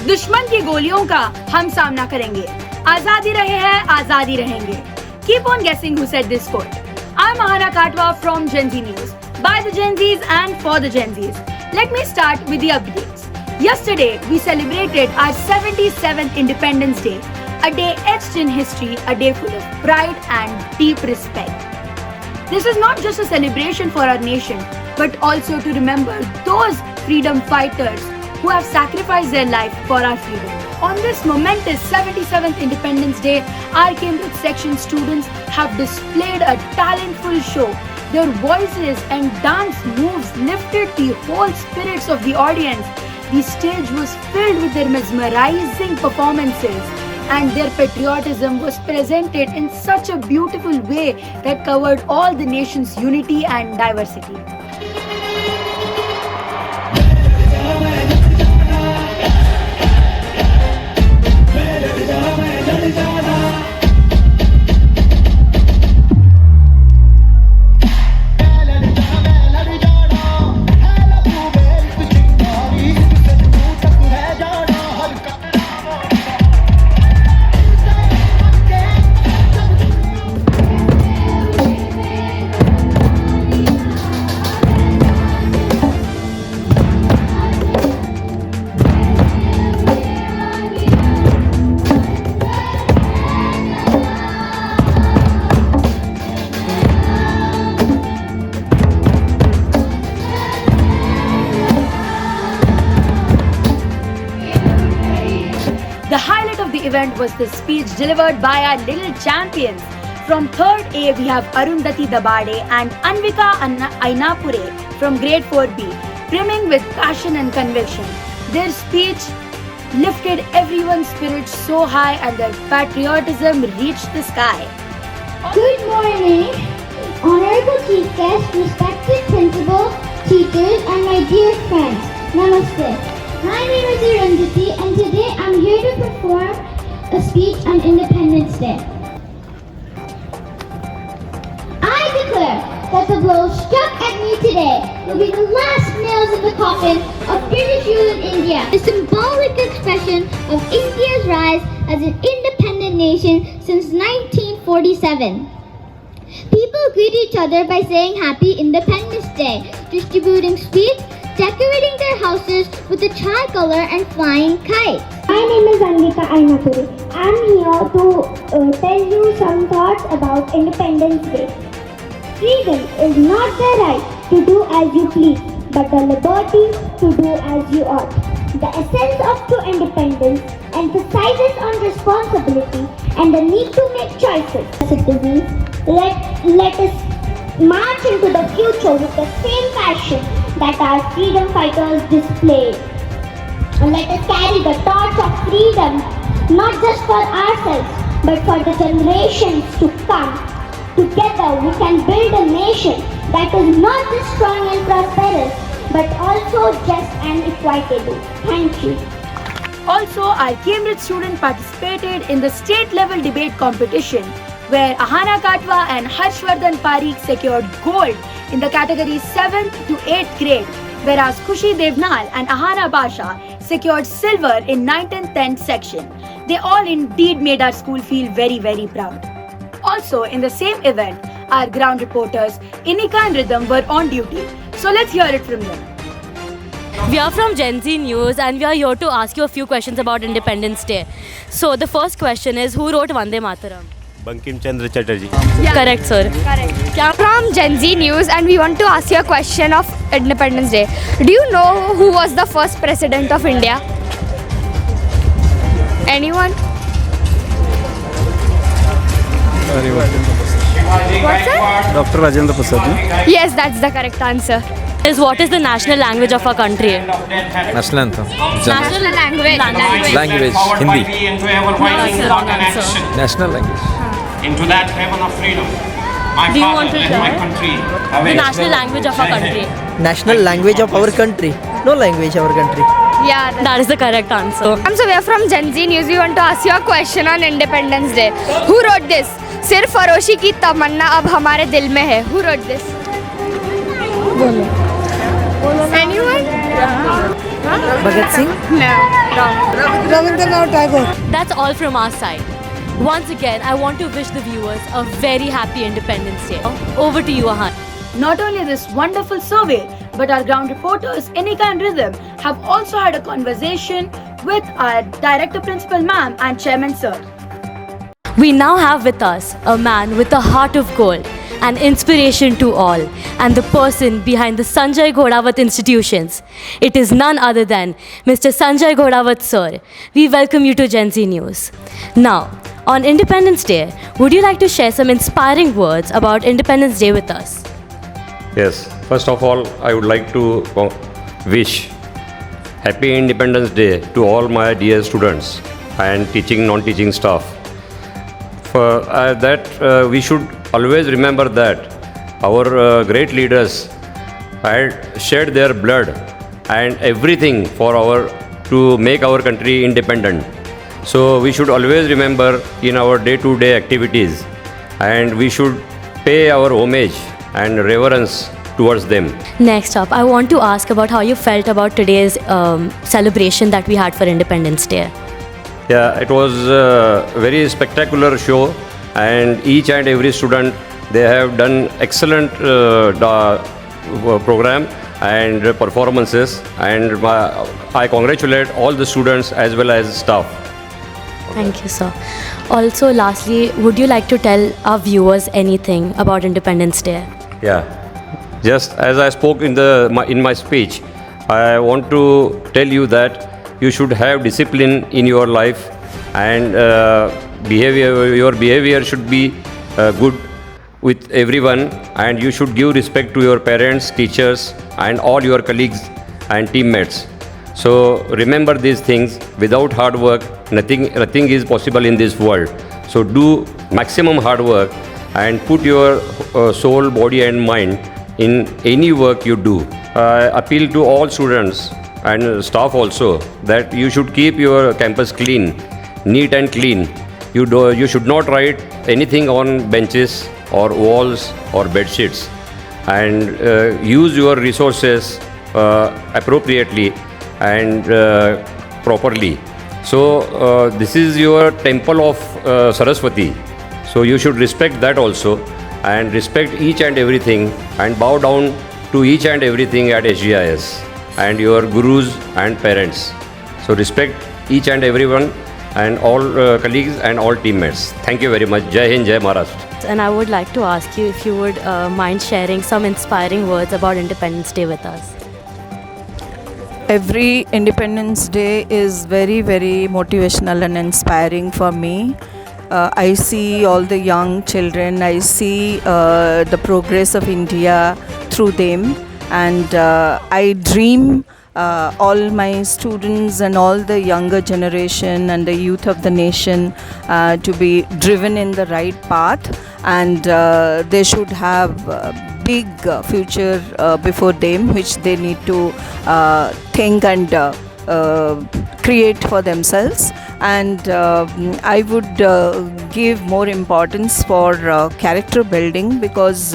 दुश्मन की गोलियों का हम सामना करेंगे। आजादी रहे है, आजादी रहेंगे। Keep on guessing who said this quote. I'm Ahana Katwa from Genz News. By the Genzis and for the Genzis. Let me start with the updates. Yesterday, we celebrated our 77th Independence Day, a day etched in history, a day full of pride and deep respect. This is not just a celebration for our nation, but also to remember those freedom fighters who have sacrificed their life for our freedom. On this momentous 77th Independence Day, our Cambridge section students have displayed a talentful show. Their voices and dance moves lifted the whole spirits of the audience. The stage was filled with their mesmerizing performances, and their patriotism was presented in such a beautiful way that covered all the nation's unity and diversity. The highlight of the event was the speech delivered by our little champions. From 3rd A, we have Arundhati Dabade and Anvika Ainapure from grade 4B, brimming with passion and conviction. Their speech lifted everyone's spirits so high and their patriotism reached the sky. Good morning, honorable chief guests, respected principal, teachers, and my dear friends. Namaste. My name is Arundhati, and today I'm here to perform a speech on Independence Day. I declare that the blow struck at me today will be the last nails in the coffin of British rule in India, a symbolic expression of India's rise as an independent nation since 1947. People greet each other by saying Happy Independence Day, distributing sweets, decorating their houses with a tricolor and flying kites. My name is Anvika Ainapure. I'm here to tell you some thoughts about Independence Day. Freedom is not the right to do as you please, but the liberty to do as you ought. The essence of true independence emphasizes on responsibility and the need to make choices. Citizens, let us march into the future with the same passion that our freedom fighters displayed. Let us carry the torch of freedom not just for ourselves but for the generations to come. Together we can build a nation that is not just strong and prosperous but also just and equitable. Thank you. Also, our Cambridge student participated in the state level debate competition where Ahana Katwa and Harshvardhan Parikh secured gold in the categories 7th to 8th grade, whereas Khushi Devnal and Ahana Basha secured silver in 9th and 10th section. They all indeed made our school feel very, very proud. Also, in the same event, our ground reporters Inika and Rhythm were on duty. So let's hear it from them. We are from Genz News and we are here to ask you a few questions about Independence Day. So the first question is, who wrote Vande Mataram? Bankim Chandra Chatterjee. Yeah. Correct, sir. Correct. From Genz News, and we want to ask you a question of Independence Day. Do you know who was the first president of India? Anyone? What's that? Dr. Rajendra Prasad. Yes, that's the correct answer. What is the national language of our country? National anthem. National language. Language. Hindi. Wrong answer. National language. Into that heaven of freedom. My Do you father want to and try? my country. The national language of our country. National language of our country. No language our country. Yeah, That is the correct answer. So we are from Genz News. We want to ask you a question on Independence Day. Who wrote this? सिर्फ फरोशी की तमन्ना अब हमारे दिल में है. Who wrote this? Anyone? Bhagat Singh? No. Wrong. Rabindranath Tagore. That's all from our side. Once again, I want to wish the viewers a very happy Independence Day. Over to you, Ahan. Not only this wonderful survey, but our ground reporters Inika and Rhythm have also had a conversation with our Director Principal Ma'am and Chairman Sir. We now have with us a man with a heart of gold, an inspiration to all, and the person behind the Sanjay Ghodawat Institutions. It is none other than Mr. Sanjay Ghodawat Sir. We welcome you to Genz News. Now, on Independence Day, would you like to share some inspiring words about Independence Day with us? Yes, first of all, I would like to wish Happy Independence Day to all my dear students and teaching, non-teaching staff. For we should always remember that our great leaders had shed their blood and everything to make our country independent. So we should always remember in our day-to-day activities, and we should pay our homage and reverence towards them. Next up, I want to ask about how you felt about today's celebration that we had for Independence Day. Yeah, it was a very spectacular show, and each and every student, they have done excellent program and performances, and I congratulate all the students as well as staff. Thank you, sir. Also, lastly, would you like to tell our viewers anything about Independence Day? Yeah, just as I spoke in my speech, I want to tell you that you should have discipline in your life, and your behavior should be good with everyone, and you should give respect to your parents, teachers, and all your colleagues and teammates. So remember these things. Without hard work, nothing is possible in this world. So do maximum hard work and put your soul, body and mind in any work you do. I appeal to all students and staff also that you should keep your campus clean, neat and clean. You should not write anything on benches or walls or bed sheets, and use your resources appropriately and properly. So this is your temple of Saraswati. So you should respect that also, and respect each and everything, and bow down to each and everything at SGIS and your gurus and parents. So respect each and everyone and all colleagues and all teammates. Thank you very much. Jai Hind, Jai Maharashtra. And I would like to ask you if you would mind sharing some inspiring words about Independence Day with us. Every Independence Day is very, very motivational and inspiring for me. I see all the young children, I see the progress of India through them, and I dream all my students and all the younger generation and the youth of the nation to be driven in the right path, and they should have big future before them, which they need to think and create for themselves. And I would give more importance for character building, because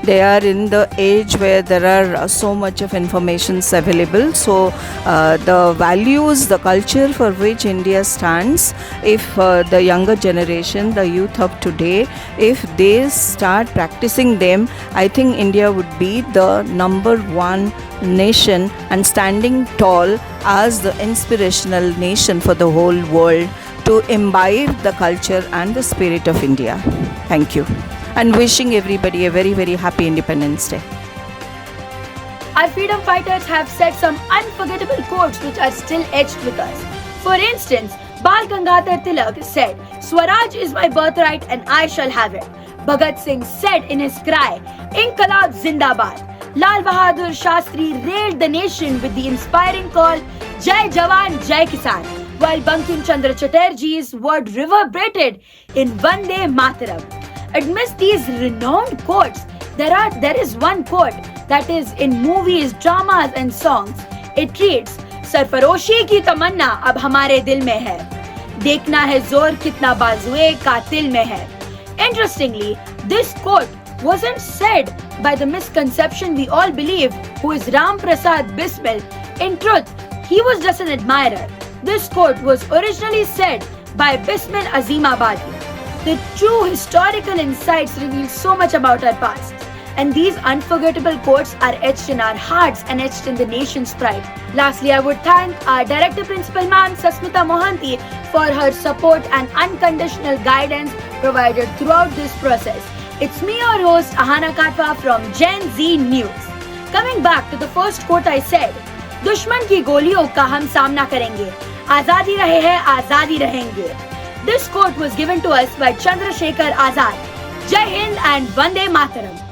they are in the age where there are so much of informations available. So the values, the culture for which India stands, if the younger generation, the youth of today, if they start practicing them, I think India would be the number one nation and standing tall as the inspirational nation for the whole world to imbibe the culture and the spirit of India. Thank you. And wishing everybody a very, very happy Independence Day. Our freedom fighters have said some unforgettable quotes which are still etched with us. For instance, Bal Gangadhar Tilak said, "Swaraj is my birthright and I shall have it." Bhagat Singh said in his cry, "Inqilab Zindabad." Lal Bahadur Shastri railed the nation with the inspiring call, "Jai Jawan, Jai Kisan," while Bankim Chandra Chatterjee's word reverberated in Vande Mataram. Amidst these renowned quotes, there is one quote that is in movies, dramas and songs. It reads, "सरफरोशी की तमन्ना अब हमारे दिल में है, देखना है जोर कितना बाजुए कातिल में है." Interestingly, this quote wasn't said by the misconception we all believe, who is Ram Prasad Bismil. In truth, he was just an admirer. This quote was originally said by Bismil Azim Abadi. The true historical insights reveal so much about our past. And these unforgettable quotes are etched in our hearts and etched in the nation's pride. Lastly, I would thank our Director Principal Ma'am Sasmita Mohanty for her support and unconditional guidance provided throughout this process. It's me, your host, Ahana Katwa from Gen Z News. Coming back to the first quote I said, दुश्मन की गोलियों का हम सामना करेंगे, आजादी रहे है आजादी रहेंगे. This quote was given to us by Chandrasekhar Azad. Jai Hind and Vande Mataram.